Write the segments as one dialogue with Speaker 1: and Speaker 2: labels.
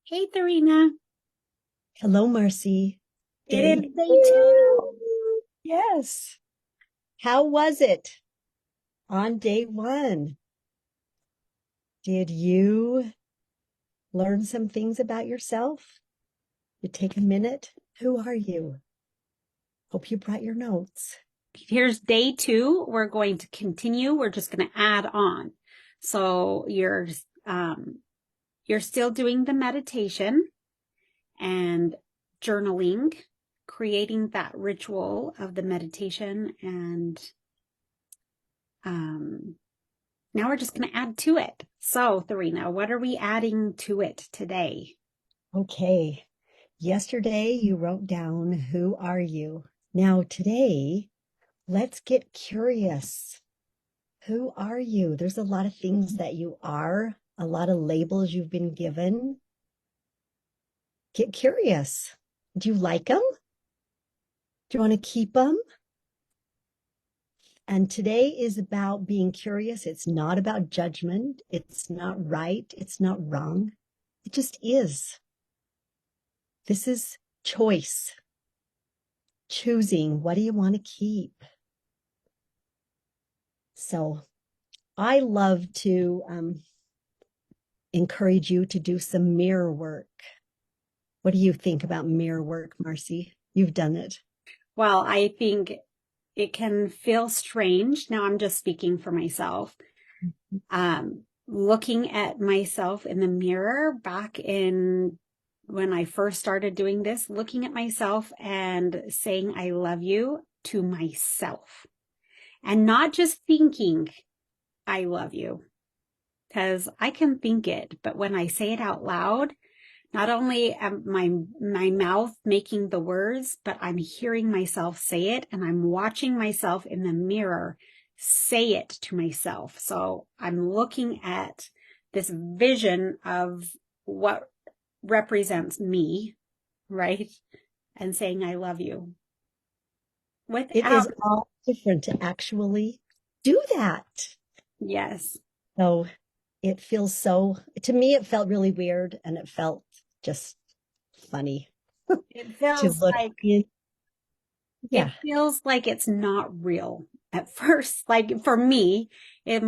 Speaker 1: Hey, Therina.
Speaker 2: Hello, Marcy.
Speaker 1: It
Speaker 2: Day
Speaker 1: is day two.
Speaker 2: two. Yes. How was it on day one? Did you learn some things about yourself? You take a minute. Who are you? Hope you brought your notes.
Speaker 1: Here's day two. We're going to continue. We're just going to add on. So you're still doing the meditation and journaling, creating that ritual of the meditation, and um, now we're just going to add to it. So, Therina, what are we adding to it today?
Speaker 2: Okay. Yesterday you wrote down, who are you? Now today, let's get curious. Who are you? There's a lot of things that you are, a lot of labels you've been given. Get curious. Do you like them? Do you want to keep them? And today is about being curious. It's not about judgment. It's not right. It's not wrong. It just is. This is choice, choosing. What do you want to keep? So I love to encourage you to do some mirror work. What do you think about mirror work, Marcy? You've done it.
Speaker 1: Well, I think it can feel strange. Now I'm just speaking for myself. Looking at myself in the mirror back in when I first started doing this, looking at myself and saying, I love you to myself and not just thinking, I love you, because I can think it, but when I say it out loud, not only am my mouth making the words, but I'm hearing myself say it and I'm watching myself in the mirror say it to myself. So I'm looking at this vision of what represents me, right? And saying, I love you
Speaker 2: It
Speaker 1: without,
Speaker 2: is all different to actually do that.
Speaker 1: yes,
Speaker 2: So it feels so, to me, it felt really weird and it felt just funny
Speaker 1: it
Speaker 2: to
Speaker 1: feels
Speaker 2: look
Speaker 1: like
Speaker 2: in.
Speaker 1: it
Speaker 2: Yeah.
Speaker 1: feels like it's not real at first. Like for me, it,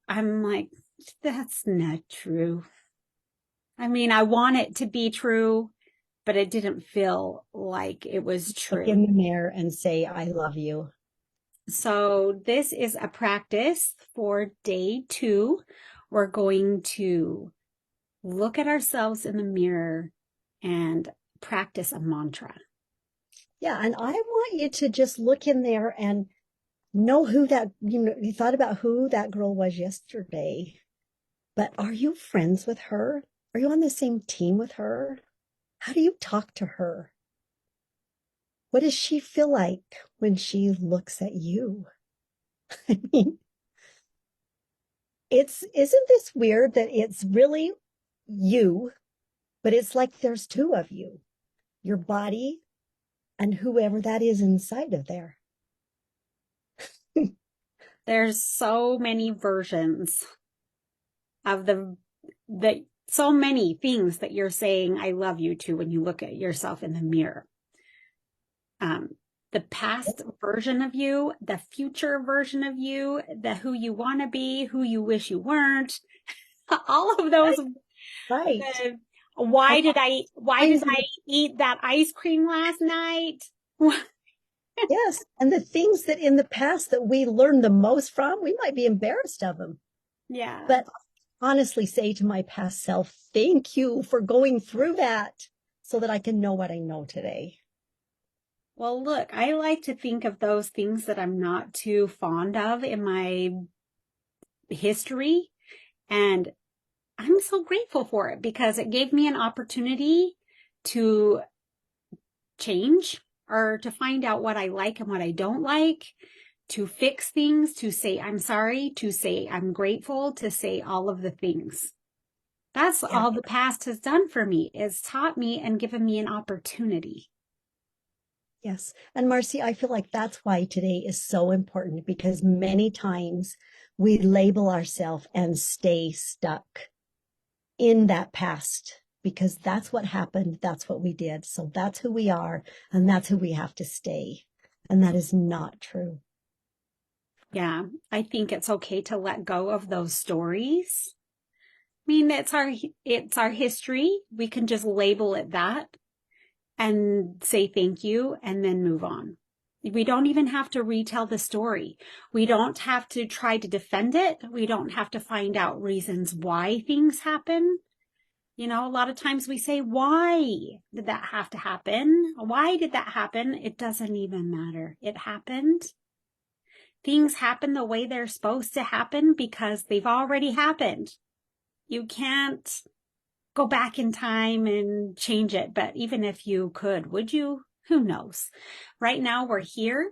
Speaker 1: I'm like, that's not true. I mean, I want it to be true, but it didn't feel like it was
Speaker 2: Look
Speaker 1: true.
Speaker 2: in the mirror and say, I love you.
Speaker 1: So this is a practice for day two. We're going to look at ourselves in the mirror and practice a mantra.
Speaker 2: Yeah. And I want you to just look in there and know who that, you thought about who that girl was yesterday, but are you friends with her? Are you on the same team with her? How do you talk to her? What does she feel like when she looks at you? I mean, isn't this weird that it's really you, but it's like there's two of you, your body and whoever that is inside of there.
Speaker 1: There's so many versions of the so many things that you're saying I love you to when you look at yourself in the mirror. Um, the past version of you, the future version of you, the who you want to be, who you wish you weren't, all of those.
Speaker 2: Right.
Speaker 1: The,
Speaker 2: And
Speaker 1: why did
Speaker 2: things,
Speaker 1: I eat that ice cream last night?
Speaker 2: yes. And the things that in the past that we learned the most from, we might be embarrassed of them.
Speaker 1: Yeah.
Speaker 2: But honestly say to my past self, thank you for going through that so that I can know what I know today.
Speaker 1: Well, look, I like to think of those things that I'm not too fond of in my history. And I'm so grateful for it because it gave me an opportunity to change or to find out what I like and what I don't like, to fix things, to say I'm sorry, to say I'm grateful, to say all of the things. That's
Speaker 2: Yeah.
Speaker 1: all the past has done for me, is taught me and given me an opportunity.
Speaker 2: Yes. And Marcy, I feel like that's why today is so important because many times we label ourselves and stay stuck in that past. because that's what happened. That's what we did. So that's who we are, and that's who we have to stay. And that is not true.
Speaker 1: Yeah, I think it's okay to let go of those stories. I mean, it's our history. We can just label it that and say thank you and then move on. We don't even have to retell the story. We don't have to try to defend it. We don't have to find out reasons why things happen. You know, a lot of times we say, why did that have to happen? Why did that happen? It doesn't even matter. It happened. Things happen the way they're supposed to happen because they've already happened. You can't go back in time and change it. But even if you could, would you? Who knows? Right now we're here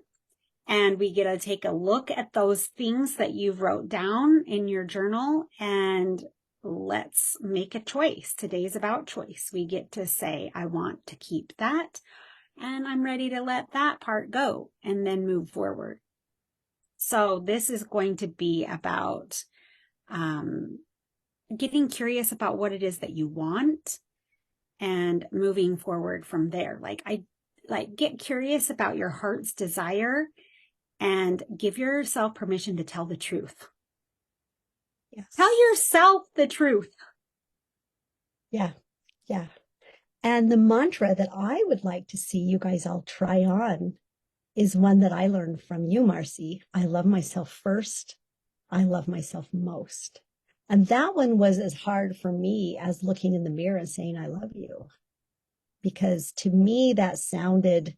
Speaker 1: and we get to take a look at those things that you've wrote down in your journal and let's make a choice. Today's about choice. We get to say, I want to keep that and I'm ready to let that part go and then move forward. So this is going to be about getting curious about what it is that you want and moving forward from there. Get curious about your heart's desire and give yourself permission to tell the truth.
Speaker 2: Yes.
Speaker 1: Tell yourself the truth.
Speaker 2: Yeah. Yeah. And the mantra that I would like to see you guys all try on is one that I learned from you, Marcy. I love myself first. I love myself most. And that one was as hard for me as looking in the mirror and saying, I love you. Because to me, that sounded,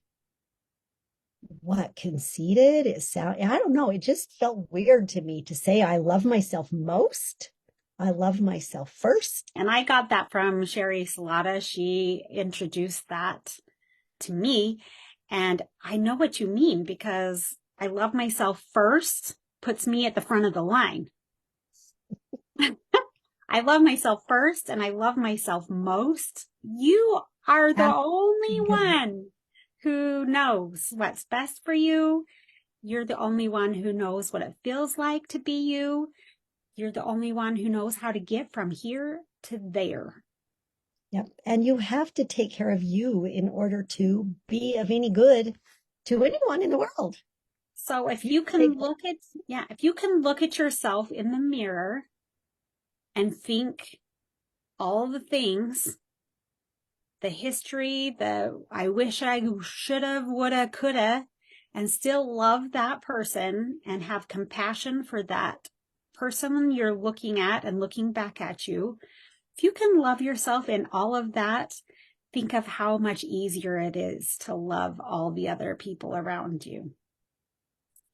Speaker 2: conceited? I don't know. It just felt weird to me to say, I love myself most. I love myself first.
Speaker 1: And I got that from Sherry Salata. She introduced that to me. And I know what you mean because I love myself first puts me at the front of the line. I love myself first and I love myself most. You are the only one who knows what's best for you. You're the only one who knows what it feels like to be you. You're the only one who knows how to get from here to there.
Speaker 2: Yep. And you have to take care of you in order to be of any good to anyone in the world.
Speaker 1: So if you can look at yourself in the mirror and think all the things, the history, the I wish I should have, woulda, coulda, and still love that person and have compassion for that person you're looking at and looking back at you. If you can love yourself in all of that, think of how much easier it is to love all the other people around you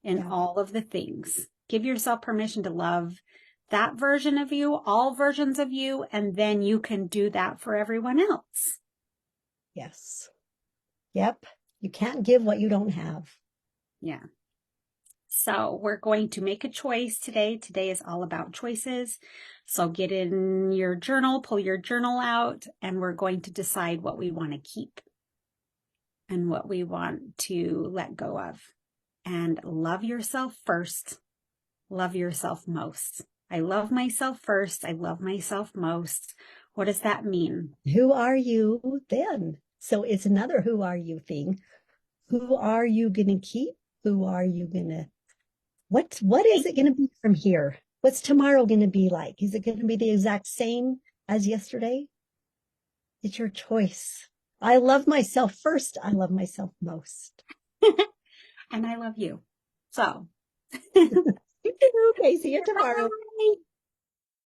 Speaker 1: in all of the things. Give yourself permission to love that version of you, all versions of you, and then you can do that for everyone else.
Speaker 2: Yes. Yep. You can't give what you don't have.
Speaker 1: Yeah. So we're going to make a choice today. Today is all about choices. So get in your journal, pull your journal out, and we're going to decide what we want to keep and what we want to let go of. And love yourself first. Love yourself most. I love myself first. I love myself most. What does that mean?
Speaker 2: Who are you then? So it's another who are you thing. Who are you going to keep? Who are you going to, what is it going to be from here? What's tomorrow going to be like? Is it going to be the exact same as yesterday? It's your choice. I love myself first. I love myself most.
Speaker 1: And I love you. So.
Speaker 2: Okay, see you tomorrow.
Speaker 1: Bye.